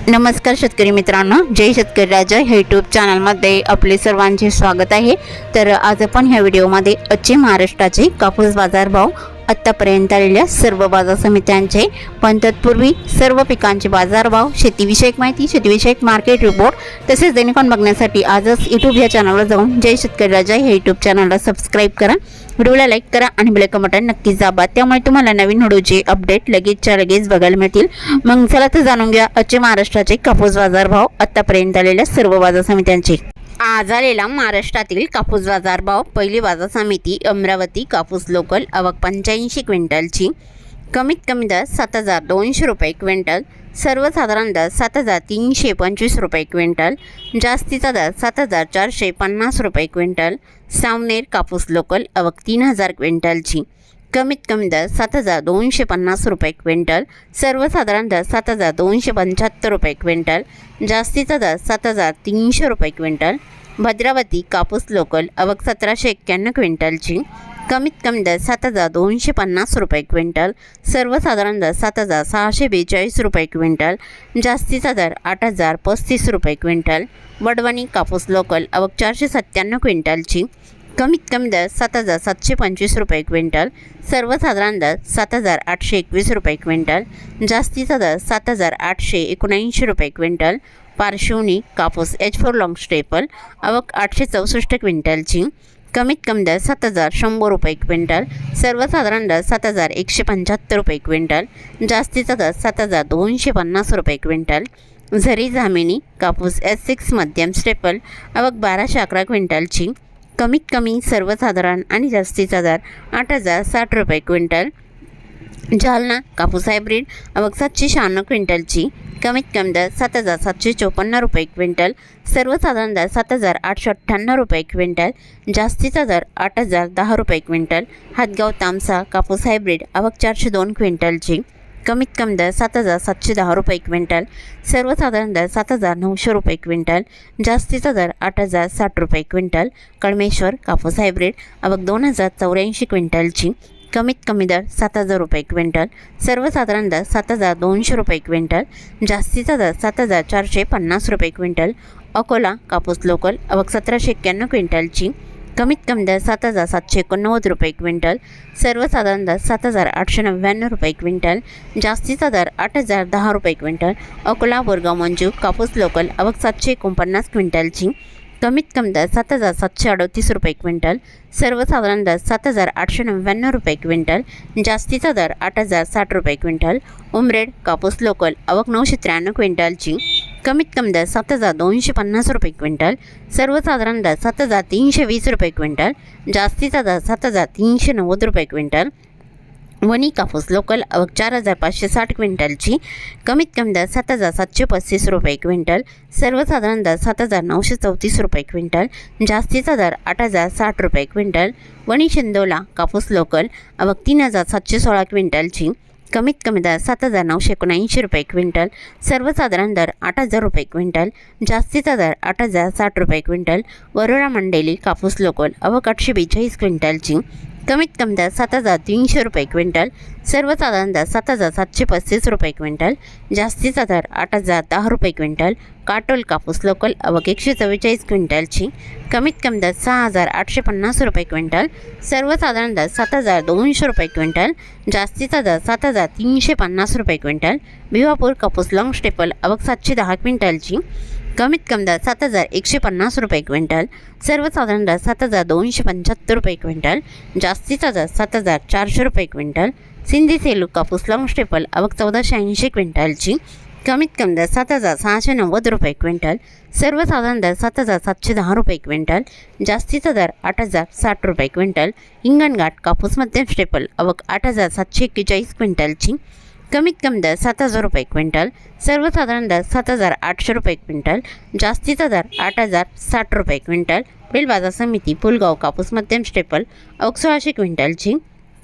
नमस्कार शेतकरी मित्रांनो, जय शेतकरी राजा हे यूट्यूब चॅनलमध्ये आपले सर्वांचे स्वागत आहे। तर आज आपण ह्या व्हिडिओमध्ये आजचे महाराष्ट्राचे कापूस बाजारभाव, आत्तापर्यंत आलेल्या सर्व बाजार समित्यांचे, पण तत्पूर्वी सर्व पिकांचे बाजारभाव, शेतीविषयक माहिती, शेतीविषयक मार्केट रिपोर्ट तसेच दैनिकांन बघण्यासाठी आजच यूट्यूब या चॅनलवर जाऊन जय शेतकरी राजा हे यूट्यूब चॅनलला सबस्क्राईब करा, व्हिडिओला लाईक करा आणि बेल आयकॉन बटन नक्कीच दाबा, त्यामुळे तुम्हाला नवीन व्हिडिओचे अपडेट लगेचच्या लगेच बघायला मिळतील। मग चला तर जाणून घ्या आजचे महाराष्ट्राचे कापूस बाजारभाव, आत्तापर्यंत आलेल्या सर्व बाजार समित्यांचे। आज आलेला महाराष्ट्रातील कापूस बाजारभाव। पहिली बाजार समिती अमरावती कापूस लोकल, आवक 85 क्विंटलची, कमीत कमी दर 7,200 रुपये क्विंटल, सर्वसाधारण दर 7,325 रुपये क्विंटल, जास्तीचा दर 7,450 रुपये क्विंटल। सावनेर कापूस लोकल, आवक 3,000 क्विंटलची, कमीत कमी दर 7,250 रुपये क्विंटल, सर्वसाधारण दर 7,275 रुपये क्विंटल, जास्तीचा दर 7,300 रुपये क्विंटल। भद्रावती कापूस लोकल, आवक 1,791 क्विंटलची, कमीत कमी दर 7,250 रुपये क्विंटल, सर्वसाधारण दर 7,642 रुपये क्विंटल, जास्तीचा दर 8,035 रुपये क्विंटल। वडवणी कापूस लोकल, आवक 497 क्विंटलची, कमीत कमी दर 7,725 रुपये क्विंटल, सर्वसाधारण दर 7,821 रुपये क्विंटल, जास्तीचा दर 7,879 रुपये क्विंटल। पार्श्वनी कापूस H4 लॉंग स्टेपल, आवक 864 क्विंटलची, कमीत कमी दर 7,100 रुपये क्विंटल, सर्वसाधारण दर 7,175 रुपये क्विंटल, जास्तीचा दर 7,250 रुपये क्विंटल। झरी जामिनी कापूस S6 मध्यम स्टेपल, आवक 1,211 क्विंटलची, कमीत कमी सर्वसाधारण आणि जास्तीचा दर 8,060 रुपये क्विंटल। जालना कापूस हायब्रिड, आवक 796 क्विंटलची, कमीत कमी दर 7,754 रुपये क्विंटल, सर्वसाधारण दर 7,898 रुपये क्विंटल, जास्तीचा दर 8,010 रुपये क्विंटल। हातगाव तामसा कापूस हायब्रिड, आवक 402 क्विंटलची, कमीत कमी दर 7,710 रुपये क्विंटल, सर्वसाधारण दर 7,900 रुपये क्विंटल, जास्तीचा दर 8,060 रुपये क्विंटल। कळमेश्वर कापूस हायब्रिड, आवक 2,084 क्विंटलची, कमीत कमी दर 7,000 रुपये क्विंटल, सर्वसाधारण दर 7,200 रुपये क्विंटल, जास्तीचा दर 7,450 रुपये क्विंटल। अकोला कापूस लोकल, आवक 1,791 क्विंटलची, कमीत कमी दर 7,789 रुपये क्विंटल, सर्वसाधारण दर 7,899 रुपये क्विंटल, जास्तीचा दर 8,010 रुपये क्विंटल। अकोला बोरगाव मंजू कापूस लोकल, आवक 749 क्विंटलची, कमीत कमी दर 7,738 रुपये क्विंटल, सर्वसाधारण दर 7,899 रुपये क्विंटल, जास्तीचा दर 8,060 रुपये क्विंटल। उमरेड कापूस लोकल, आवक 993 क्विंटलची, कमीत कमी दर 7,250 रुपये क्विंटल, सर्वसाधारण दर 7,320 रुपये क्विंटल, जास्तीचा दर 7,390 रुपये क्विंटल। वणी कापूस लोकल, आवक 4,560 क्विंटलची, कमीत कमी दर 7,735 रुपये क्विंटल, सर्वसाधारण दर 7,934 रुपये क्विंटल, जास्तीचा दर 8,060 रुपये क्विंटल। वणी शिंदोला कापूस लोकल, आवक 3,716 क्विंटलची, कमीत कमी दर 7,979 रुपये क्विंटल, सर्वसाधारण दर 8,000 रुपये क्विंटल, जास्तीचा दर 8,060 रुपये क्विंटल। वरोरा मंडेली कापूस लोकल, आवक 842 क्विंटलची, कमीत कमी दर 7,300 रुपये क्विंटल, सर्वसाधारण दर 7,735 रुपये क्विंटल, जास्तीचा दर 8,010 रुपये क्विंटल। काटोल कापूस लोकल, आवक 144 क्विंटलची, कमीत कमी दर 6,850 रुपये क्विंटल, सर्वसाधारण दर 7,200 रुपये क्विंटल, जास्तीचा दर 7,350 रुपये क्विंटल। भिवापूर कापूस लॉंग स्टेपल, आवक 710 क्विंटलची, कमीत कमी दर 7,150 रुपये क्विंटल, सर्वसाधारण दर 7,275 रुपये क्विंटल, जास्तीचा दर 7,400 रुपये क्विंटल। सिंधी सेलू कापूस लॉंग स्टेपल, आवक 1,480 क्विंटलची, कमीत कमी दर 7,690 रुपये क्विंटल, सर्वसाधारण दर 7,710 रुपये क्विंटल, जास्तीचा दर 8,060 रुपये क्विंटल। हिंगणघाट कापूस मध्यम स्टेपल, आवक 8,741 क्विंटलची, कमीत कमी दर 7,000 रुपये क्विंटल, सर्वसाधारण दर 7,800 रुपये क्विंटल, जास्तीचा दर 8,060 रुपये क्विंटल। बेल बाजार समिती पुलगाव कापूस मध्यम स्टेपल, आवक 1,600 क्विंटलची,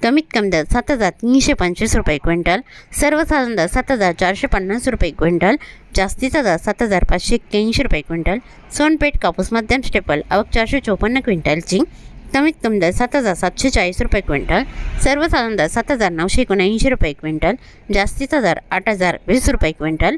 कमीत कमी दर 7,325 रुपये क्विंटल, सर्वसाधारण दर 7,450 रुपये क्विंटल, जास्तीचा दर 7,581 रुपये क्विंटल। सोनपेठ कापूस मध्यम स्टेपल, आवक 454 क्विंटलची, कमीत कमी दर 7,740 रुपये क्विंटल, सर्वसाधारण दर 7,979 रुपये क्विंटल, जास्तीचा दर 8,020 रुपये क्विंटल।